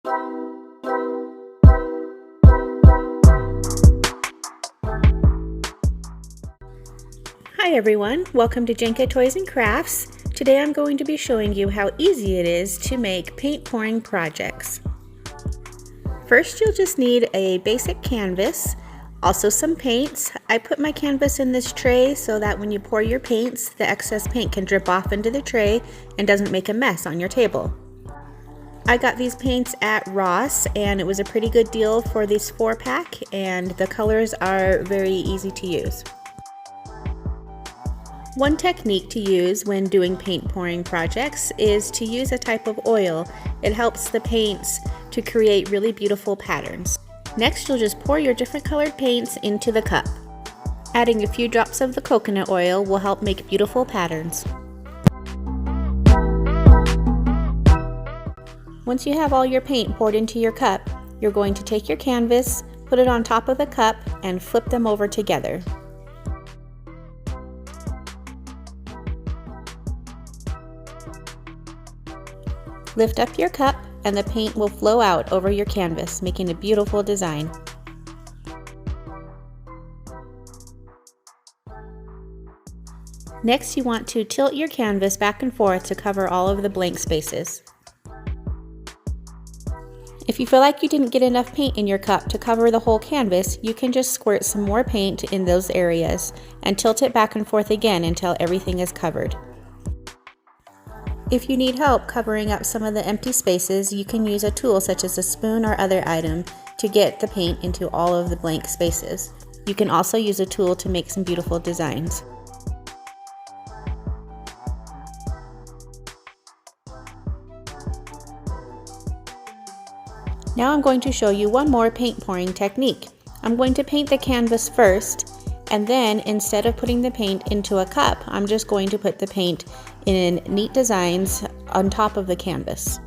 Hi everyone, welcome to Jenka Toys and Crafts. Today I'm going to be showing you how easy it is to make paint pouring projects. First you'll just need a basic canvas, also some paints. I put my canvas in this tray so that when you pour your paints, the excess paint can drip off into the tray and doesn't make a mess on your table. I got these paints at Ross and it was a pretty good deal for this 4-pack, and the colors are very easy to use. One technique to use when doing paint pouring projects is to use a type of oil. It helps the paints to create really beautiful patterns. Next, you'll just pour your different colored paints into the cup. Adding a few drops of the coconut oil will help make beautiful patterns. Once you have all your paint poured into your cup, you're going to take your canvas, put it on top of the cup, and flip them over together. Lift up your cup and the paint will flow out over your canvas, making a beautiful design. Next, you want to tilt your canvas back and forth to cover all of the blank spaces. If you feel like you didn't get enough paint in your cup to cover the whole canvas, you can just squirt some more paint in those areas and tilt it back and forth again until everything is covered. If you need help covering up some of the empty spaces, you can use a tool such as a spoon or other item to get the paint into all of the blank spaces. You can also use a tool to make some beautiful designs. Now I'm going to show you one more paint pouring technique. I'm going to paint the canvas first, and then instead of putting the paint into a cup, I'm just going to put the paint in neat designs on top of the canvas.